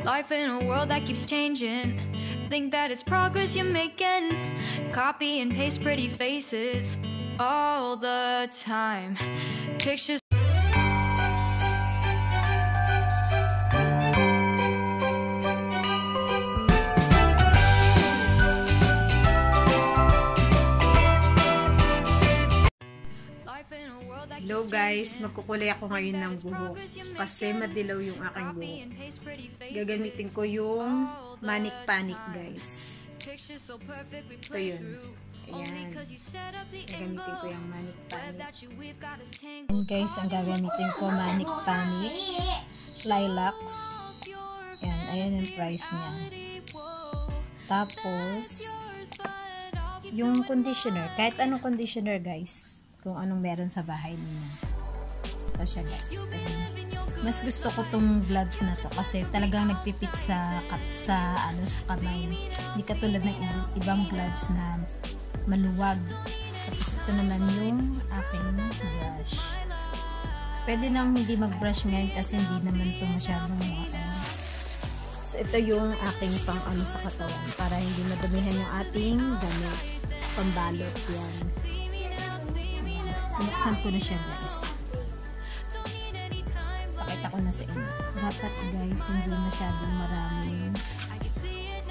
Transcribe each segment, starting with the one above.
Life in a world that keeps changing. Think that it's progress you're making. Copy and paste pretty faces all the time. Pictures. Hello guys, magkukulay ako ngayon ng buhok kasi madilaw yung aking buhok. Gagamitin ko yung MANIC PANIC guys. Ito yun. Ayan. Gagamitin ko yung MANIC PANIC. And guys, ang gagamitin ko MANIC PANIC Lilacs. Ayan, ayan yung price niya. Tapos yung conditioner, kahit anong conditioner guys, kung anong meron sa bahay niyo. Ito siya guys. Kasi mas gusto ko tong gloves na to kasi talagang nagpipit sa kamay. Hindi katulad ng ibang gloves na maluwag. Tapos ito naman yung aking brush. Pwede nang hindi mag-brush ngayon kasi hindi naman ito masyadong So ito yung aking pang sa katawan para hindi madamihan yung ating damit. Pambalot yan. Pinuksan ko na siya guys. Pakita ko na sa inyo. Dapat guys, hindi masyadong maraming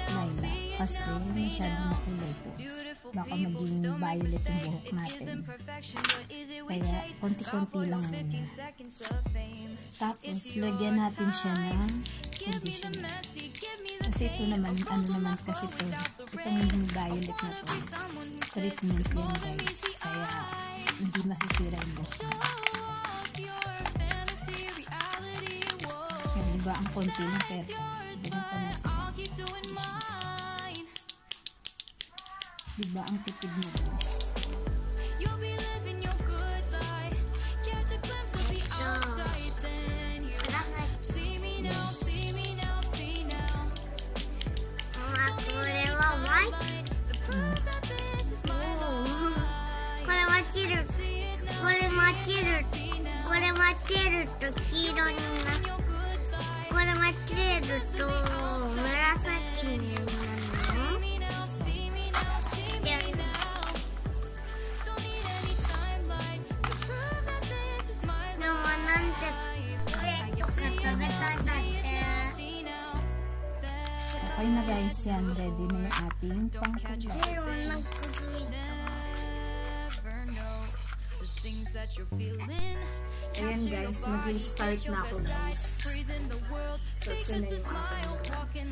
lilac kasi masyadong makulay po. Baka maging violet yung buhok natin. Kaya konti-konti lang muna. Tapos lagyan natin siya ng conditioner. Kasi ito naman, kasi ito. Itong yung violet na to. Treatment yan guys. Kaya hindi masisira yung buhok na. Yan, diba? Ang konti lang pero ganun pa natin. Diba? Ang tipid mo guys. Okay na guys, yan. Ready na yung ating pangkulay. Ayan guys, mag-start na ako guys. So, ito na yung ating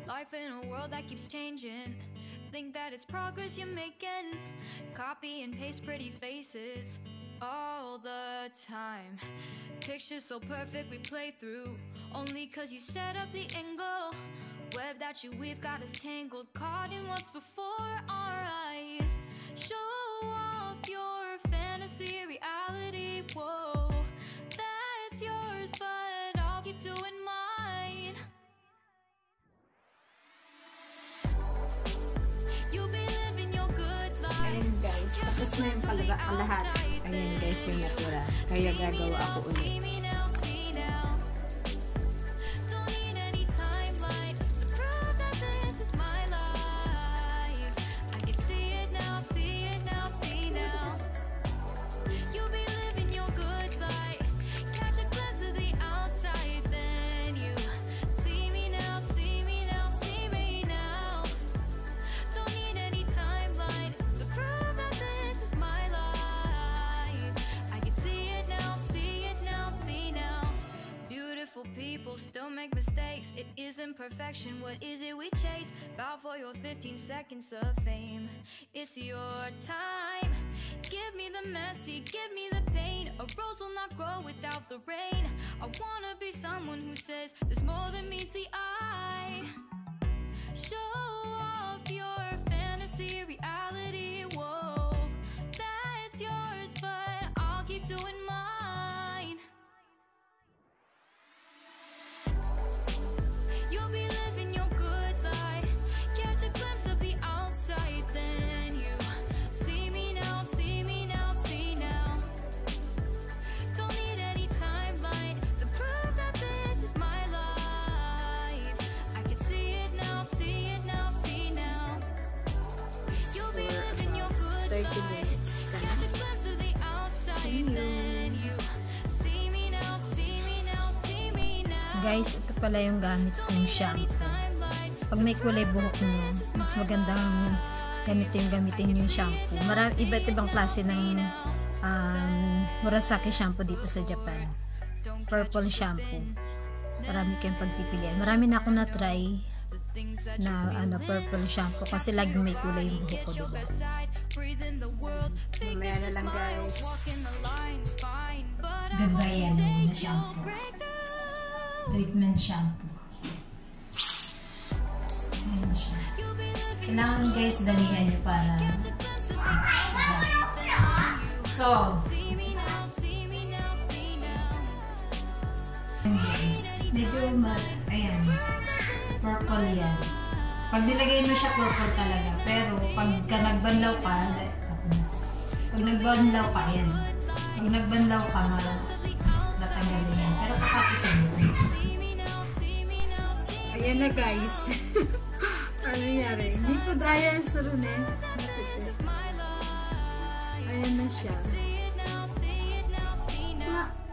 Life in a world that keeps changing. Think that it's progress you're making. Copy and paste pretty faces all the time. Pictures so perfect we play through only cause you set up the angle. Web that you weave got us tangled, caught in what's before our eyes. Show off your fantasy reality. Whoa, that's yours, but I'll keep doing mine. Ayan guys, tapos na yung lahat. Ayan guys yung natura. Kaya gagawa ako ulit. Don't need any timeline to prove that this is my life. It isn't perfection, what is it we chase? Bow for your 15 seconds of fame. It's your time. Give me the messy, give me the pain. A rose will not grow without the rain. I wanna be someone who says there's more than meets the eye. Show off your fantasy, reality, whoa. That's yours, but I'll keep doing mine. You'll be living your good life. Catch a glimpse of the outside, then you see me now, see me now, see now. Don't need any timeline to prove that this is my life. I can see it now, see it now, see now. You'll be living your good life. Catch a glimpse of the outside, then you see me now, see me now, see me now. Guys, ito pala yung gamit kong shampoo. Pag may kulay buhok nyo, mas magandang gamitin yung shampoo. Iba't ibang klase ng Murasaki shampoo dito sa Japan. Purple shampoo. Marami kayong pagpipilian. Marami na ako na-try na purple shampoo kasi laging may kulay yung buhok ko, diba? Mamaya na lang, guys. Ganda yan na shampoo. Treatment shampoo. Ayan siya. Kailangan, guys, damihan nyo para so guys, medyo ayan, purple yan. Pag nilagay mo siya, purple talaga. Pero pag nagbanlaw ka, yan. Pag nagbanlaw ka, natanggalin yan. Pero kakapit sa mo. Ayan na, guys. Ano nangyari? Hindi po dryer sa rin eh. Ayan na siya.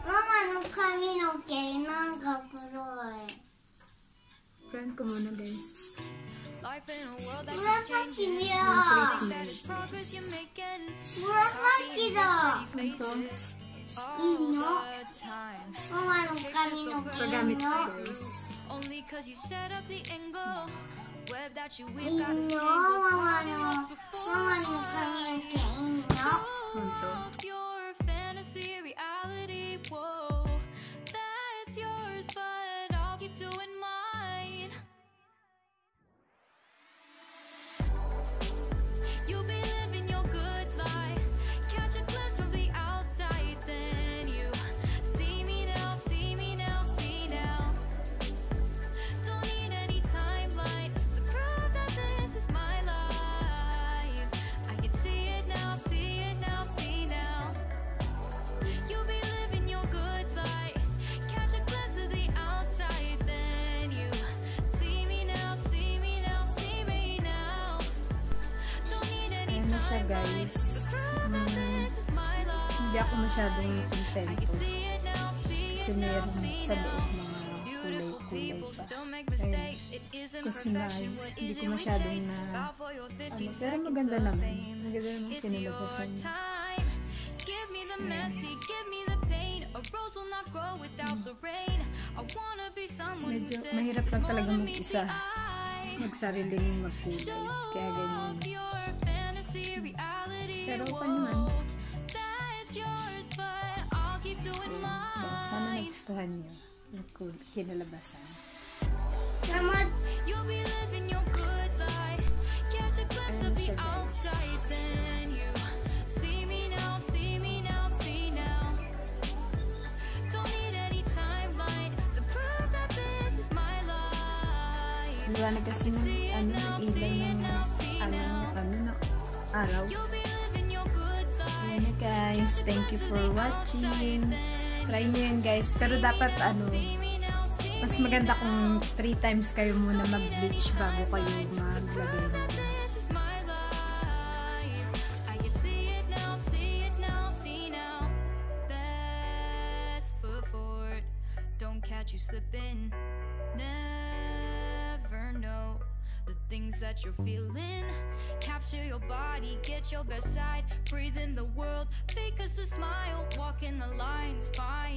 Mama, no kaminoke, nanka kuroy. Friend ko muna, guys. Murasaki niya. Murasaki da. Ito. Ino. Mama, no kaminoke. Pagamit ko, guys. Only cause you set up the angle. Web that you weave got Ino, mama, no kaminoke. Ino. Ito. Your fantasy, reality, whoa. That's yours, but I'll keep doing mine. You'll be living your good life. Catch a glimpse from the outside, then you see me now, see me now, see now. Don't need any timeline to prove that this is my life. I can see it now, see it now, see now. You'll be living your good life. Catch a glimpse of the outside, then you see me now, see me now, see me now. Don't need any Ayan na siya, timeline guys. to prove that this is my life. Hindi ako masyadong I can contento. see it now, see Kasi it now, meron see sa now. loob mga Beautiful kulay-kulay people pa. still make Ayun. mistakes. It isn't Kasi perfection. nice. What Hindi is ko it we masyadong chase? na Bow for your 15 pero seconds maganda of naman. fame. Maganda naman It's your kinalabasan niya. time. Give me the messy, give me the pain. A rose will not grow without the rain. I wanna be someone who Medyo says mahirap it's lang more talaga than meets the mag-isa. eye. Magsariling magkulay. Show Kaya ganyan. off your fantasy, reality, Pero whoa. pa naman. That's yours, but I'll keep doing Kaya sana mine. nagustuhan niyo yung kinalabasan. Mama, You'll be living your good life. Catch a glimpse of the siya, guys. outside, then you see me now, see me now, see now. Don't need any timeline to prove that this is my life. Liwanag kasi ng nag-ilay ng araw. You'll be living your good life. Ayan na, guys. Thank you for watching. Try nyo yan, guys. Pero dapat mas maganda kung 3 times kayo muna mag-bleach bago kayo maglagay nyo. This is my life. I can see it now, see it now, see now. Best foot forward, don't catch you slipping. Never know the things that you're feeling. Capture your body, get your best side. Breathe in the world, fake us a smile. Walk in the lines, fine.